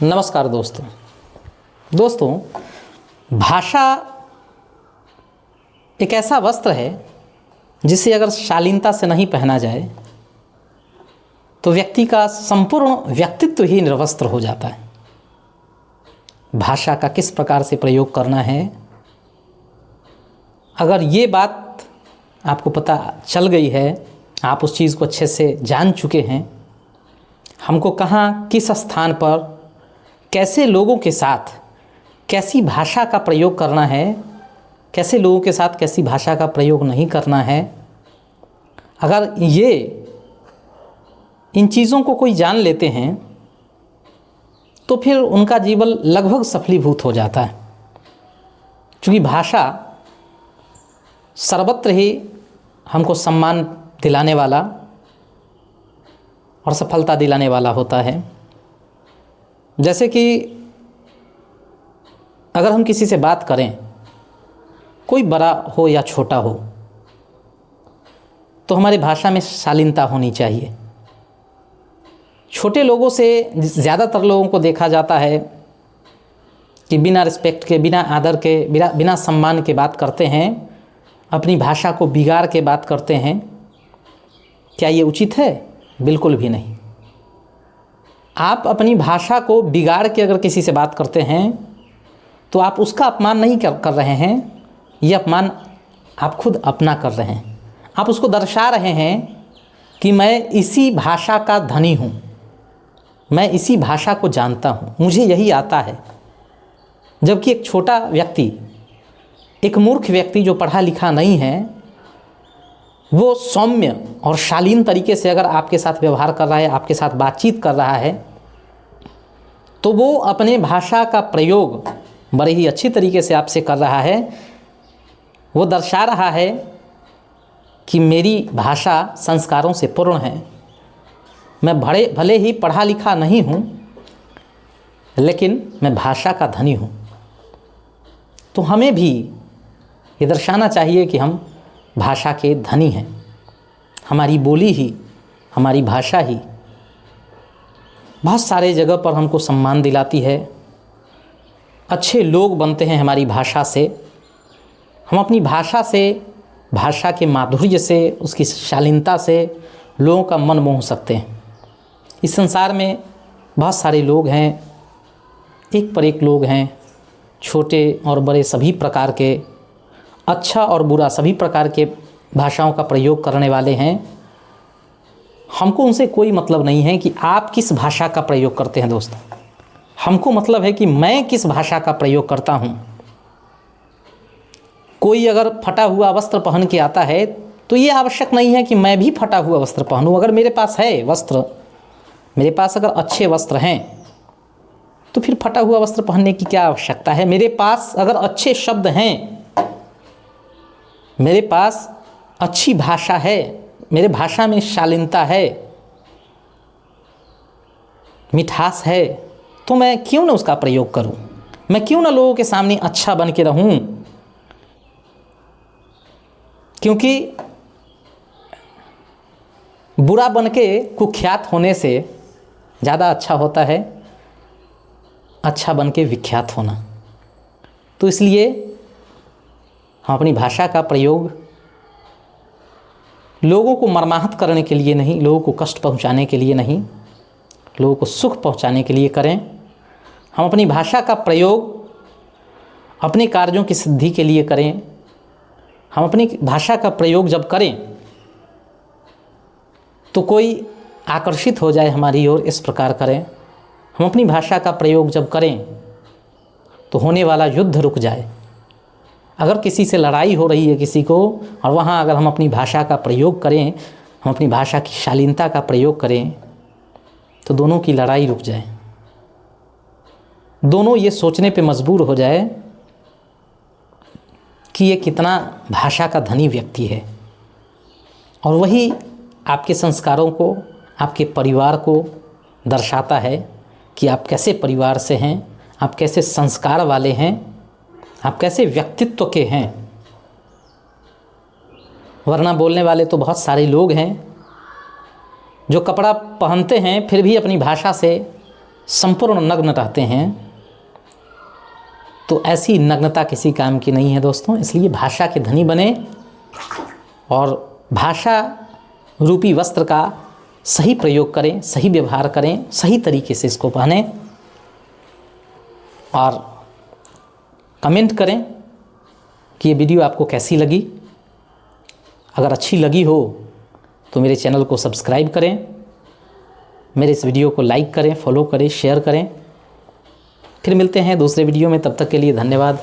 नमस्कार दोस्तों, भाषा एक ऐसा वस्त्र है जिसे अगर शालीनता से नहीं पहना जाए तो व्यक्ति का संपूर्ण व्यक्तित्व ही निर्वस्त्र हो जाता है। भाषा का किस प्रकार से प्रयोग करना है, अगर ये बात आपको पता चल गई है, आप उस चीज़ को अच्छे से जान चुके हैं, हमको कहाँ किस स्थान पर कैसे लोगों के साथ कैसी भाषा का प्रयोग करना है, कैसे लोगों के साथ कैसी भाषा का प्रयोग नहीं करना है, अगर इन चीज़ों को कोई जान लेते हैं तो फिर उनका जीवन लगभग सफलीभूत हो जाता है। क्योंकि भाषा सर्वत्र ही हमको सम्मान दिलाने वाला और सफलता दिलाने वाला होता है। जैसे कि अगर हम किसी से बात करें, कोई बड़ा हो या छोटा हो, तो हमारी भाषा में शालीनता होनी चाहिए। छोटे लोगों से ज़्यादातर लोगों को देखा जाता है कि बिना रिस्पेक्ट के, बिना आदर के, बिना सम्मान के बात करते हैं, अपनी भाषा को बिगाड़ के बात करते हैं। क्या ये उचित है? बिल्कुल भी नहीं। आप अपनी भाषा को बिगाड़ के अगर किसी से बात करते हैं तो आप उसका अपमान नहीं कर रहे हैं, ये अपमान आप खुद अपना कर रहे हैं। आप उसको दर्शा रहे हैं कि मैं इसी भाषा का धनी हूँ, मैं इसी भाषा को जानता हूँ, मुझे यही आता है। जबकि एक छोटा व्यक्ति, एक मूर्ख व्यक्ति जो पढ़ा लिखा नहीं है, वो सौम्य और शालीन तरीके से अगर आपके साथ व्यवहार कर रहा है, आपके साथ बातचीत कर रहा है, तो वो अपने भाषा का प्रयोग बड़े ही अच्छी तरीके से आपसे कर रहा है। वो दर्शा रहा है कि मेरी भाषा संस्कारों से पूर्ण है, मैं भले ही पढ़ा लिखा नहीं हूँ, लेकिन मैं भाषा का धनी हूँ। तो हमें भी ये दर्शाना चाहिए कि हम भाषा के धनी हैं। हमारी बोली ही, हमारी भाषा ही बहुत सारे जगह पर हमको सम्मान दिलाती है। अच्छे लोग बनते हैं हमारी भाषा से। हम अपनी भाषा से, भाषा के माधुर्य से, उसकी शालीनता से लोगों का मन मोह सकते हैं। इस संसार में बहुत सारे लोग हैं, एक पर एक लोग हैं, छोटे और बड़े सभी प्रकार के, अच्छा और बुरा सभी प्रकार के भाषाओं का प्रयोग करने वाले हैं। हमको उनसे कोई मतलब नहीं है कि आप किस भाषा का प्रयोग करते हैं दोस्तों। हमको मतलब है कि मैं किस भाषा का प्रयोग करता हूँ। कोई अगर फटा हुआ वस्त्र पहन के आता है तो ये आवश्यक नहीं है कि मैं भी फटा हुआ वस्त्र पहनूँ। अगर मेरे पास है वस्त्र, मेरे पास अगर अच्छे वस्त्र हैं, तो फिर फटा हुआ वस्त्र पहनने की क्या आवश्यकता है। मेरे पास अगर अच्छे शब्द हैं, मेरे पास अच्छी भाषा है, मेरे भाषा में शालीनता है, मिठास है, तो मैं क्यों ना उसका प्रयोग करूं। मैं क्यों ना लोगों के सामने अच्छा बन के रहूं। क्योंकि बुरा बन के कुख्यात होने से ज़्यादा अच्छा होता है अच्छा बन के विख्यात होना। तो इसलिए हम अपनी भाषा का प्रयोग लोगों को मर्माहत करने के लिए नहीं, लोगों को कष्ट पहुंचाने के लिए नहीं, लोगों को सुख पहुंचाने के लिए करें। हम अपनी भाषा का प्रयोग अपने कार्यों की सिद्धि के लिए करें। हम अपनी भाषा का प्रयोग जब करें तो कोई आकर्षित हो जाए हमारी ओर, इस प्रकार करें। हम अपनी भाषा का प्रयोग जब करें तो होने वाला युद्ध रुक जाए। अगर किसी से लड़ाई हो रही है किसी को, और वहाँ अगर हम अपनी भाषा का प्रयोग करें, हम अपनी भाषा की शालीनता का प्रयोग करें, तो दोनों की लड़ाई रुक जाए। दोनों ये सोचने पे मजबूर हो जाए कि ये कितना भाषा का धनी व्यक्ति है। और वही आपके संस्कारों को, आपके परिवार को दर्शाता है कि आप कैसे परिवार से हैं, आप कैसे संस्कार वाले हैं, आप कैसे व्यक्तित्व के हैं। वरना बोलने वाले तो बहुत सारे लोग हैं जो कपड़ा पहनते हैं फिर भी अपनी भाषा से संपूर्ण नग्न रहते हैं, तो ऐसी नग्नता किसी काम की नहीं है दोस्तों। इसलिए भाषा के धनी बने और भाषा रूपी वस्त्र का सही प्रयोग करें, सही व्यवहार करें, सही तरीके से इसको पहने और कमेंट करें कि ये वीडियो आपको कैसी लगी। अगर अच्छी लगी हो तो मेरे चैनल को सब्सक्राइब करें, मेरे इस वीडियो को लाइक करें, फॉलो करें, शेयर करें। फिर मिलते हैं दूसरे वीडियो में, तब तक के लिए धन्यवाद।